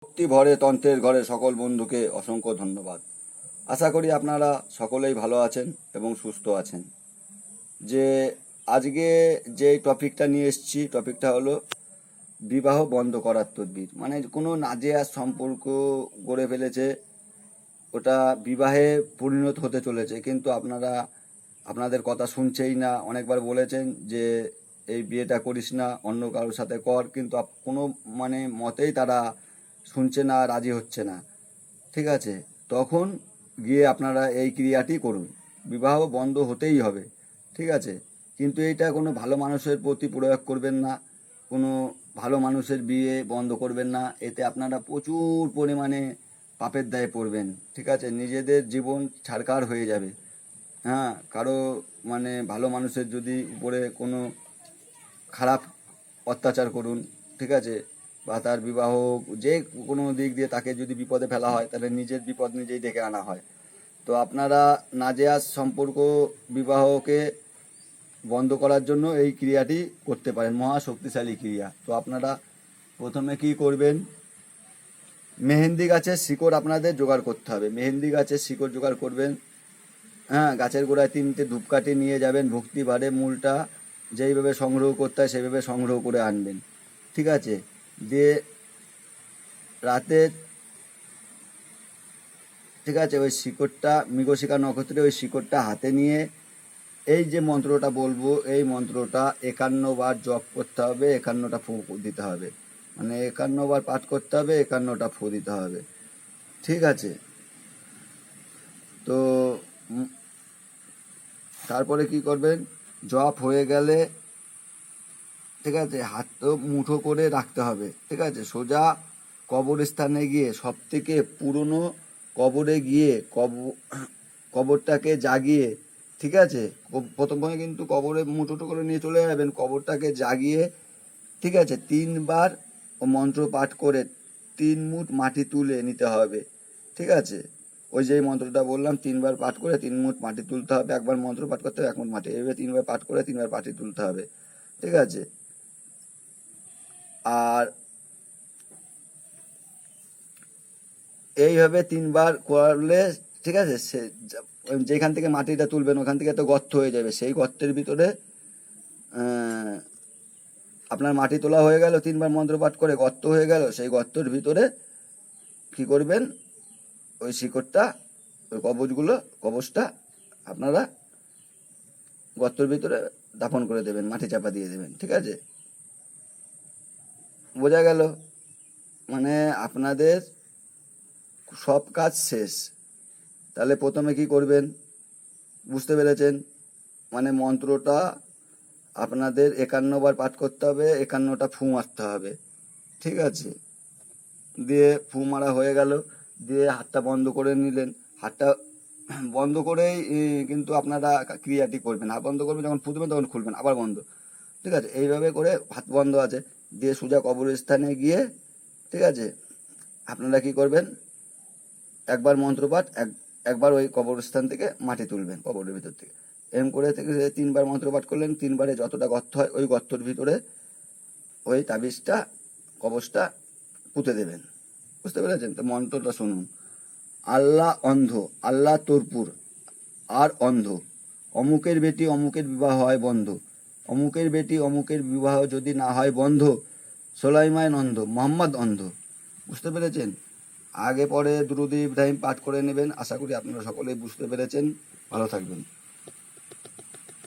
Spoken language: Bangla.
ভক্তি ভরে তন্ত্রের ঘরে সকল বন্ধুকে অসংখ্য ধন্যবাদ। আশা করি আপনারা সকলেই ভালো আছেন এবং সুস্থ আছেন। যে আজকে যে টপিকটা নিয়ে এসেছি, টপিকটা হলো বিবাহ বন্ধ করার তদবির। মানে কোনো নাজেহাল সম্পর্ক গড়ে ফেলেছে, ওটা বিবাহে পরিণত হতে চলেছে, কিন্তু আপনারা আপনাদের কথা শুনছেই না। অনেকবার বলেছেন যে এই বিয়েটা করিস না, অন্য কারোর সাথে কর, কিন্তু কোনো মতেই তারা শুনছে না, রাজি হচ্ছে না। ঠিক আছে, তখন গিয়ে আপনারা এই ক্রিয়াটি করুন। বিবাহ বন্ধ হতেই হবে, ঠিক আছে। কিন্তু এইটা কোনো ভালো মানুষের প্রতি প্রয়োগ করবেন না, কোনো ভালো মানুষের বিয়ে বন্ধ করবেন না। এতে আপনারা প্রচুর পরিমাণে পাপের দায়ে পড়বেন, ঠিক আছে। নিজেদের জীবন ছারখার হয়ে যাবে। হ্যাঁ, কারো ভালো মানুষের যদি উপরে কোনো খারাপ অত্যাচার করুন, ঠিক আছে, বা তার বিবাহ যে কোনো দিক দিয়ে তাকে যদি বিপদে ফেলা হয়, তাহলে নিজের বিপদ নিজেই ডেকে আনা হয়। তো আপনারা নাজেহাল সম্পর্ক বিবাহকে বন্ধ করার জন্য এই ক্রিয়াটি করতে পারেন, মহা শক্তিশালী ক্রিয়া। তো আপনারা প্রথমে কি করবেন, মেহেন্দি গাছের শিকড় আপনাদের জোগাড় করতে হবে। মেহেন্দি গাছের শিকড় জোগাড় করবেন। হ্যাঁ, গাছের গোড়ায় 3টে ধূপকাঠি নিয়ে যাবেন, ভক্তি ভারে মূলটা যেইভাবে সংগ্রহ করতে হয় সেইভাবে সংগ্রহ করে আনবেন, ঠিক আছে। দিয়ে রাতে, ঠিক আছে, ওই শিকড়টা মৃগশিখা নক্ষত্রে ওই শিকড়টা হাতে নিয়ে এই যে মন্ত্রটা বলবো, এই মন্ত্রটা 51 বার জপ করতে হবে, 51টা ফু দিতে হবে। 51 বার পাঠ করতে হবে, 51টা ফু দিতে হবে, ঠিক আছে। তো তারপরে কি করবেন, জপ হয়ে গেলে, ঠিক আছে, হাত মুঠো করে রাখতে হবে, ঠিক আছে। সোজা কবরস্থানে গিয়ে, সব থেকে পুরনো কবরে গিয়ে কবরটাকে জাগিয়ে, ঠিক আছে, প্রথমে কিন্তু কবরে মুঠোটো করে নিয়ে চলে যাবেন, কবরটাকে জাগিয়ে, ঠিক আছে, 3 বার ও মন্ত্র পাঠ করে 3 মুঠ মাটি তুলে নিতে হবে, ঠিক আছে। ওই যে মন্ত্রটা বললাম, 3 বার পাঠ করে 3 মুঠ মাটি তুলতে হবে। একবার মন্ত্র পাঠ করতে হবে, 1 মুঠ মাটি, এভাবে 3 বার পাঠ করে 3 বার মাটি তুলতে হবে, ঠিক আছে। আর এইভাবে 3 বার করলে, ঠিক আছে, সে যেখান থেকে মাটিটা তুলবেন ওখান থেকে একটা গর্ত হয়ে যাবে। সেই গর্তের ভিতরে আপনার মাটি তোলা হয়ে গেল, 3 বার মন্ত্র পাঠ করে গর্ত হয়ে গেল। সেই গর্তের ভিতরে কি করবেন, ওই শিকড়টা, ওই কবচটা আপনারা গর্তের ভিতরে দাফন করে দেবেন, মাটি চাপা দিয়ে দেবেন, ঠিক আছে। বোঝা গেল? আপনাদের সব কাজ শেষ। তাহলে প্রথমে কি করবেন, বুঝতে পেরেছেন? মন্ত্রটা আপনাদের 51 বার পাঠ করতে হবে, 51টা ফু মারতে হবে, ঠিক আছে। দিয়ে ফু মারা হয়ে গেল, দিয়ে হাতটা বন্ধ করে নিলেন। হাতটা বন্ধ করেই কিন্তু আপনারা ক্রিয়াটি করবেন। হাত বন্ধ করবেন, যখন ফু দেবেন তখন খুলবেন, আবার বন্ধ, ঠিক আছে। এইভাবে করে হাত বন্ধ আছে, দিয়ে সোজা কবরস্থানে গিয়ে, ঠিক আছে, আপনারা কি করবেন, একবার মন্ত্রপাঠ, একবার ওই কবরস্থান থেকে মাটি তুলবেন, কবরের ভিতর থেকে। এম করে থেকে 3 বার মন্ত্রপাঠ করলেন, 3 বারে যতটা গর্ত হয় ওই গর্তর ভিতরে ওই তাবিজটা, কবচটা পুঁতে দেবেন। বুঝতে পেরেছেন? তো মন্ত্রটা শুনুন। আল্লাহ অন্ধ, আল্লাহ তোরপুর আর অন্ধ, অমুকের বেটি অমুকের বিবাহ হয় বন্ধ, অমুকের বেটি অমুকের বিবাহ যদি না হয় বন্ধ, সোলাইমান অন্ধ, মোহাম্মদ অন্ধ। বুঝতে পেরেছেন? আগে পরে দুরূদ ইব্রাহিম পাঠ করে নেবেন। আশা করি আপনারা সকলেই বুঝতে পেরেছেন। ভালো থাকবেন।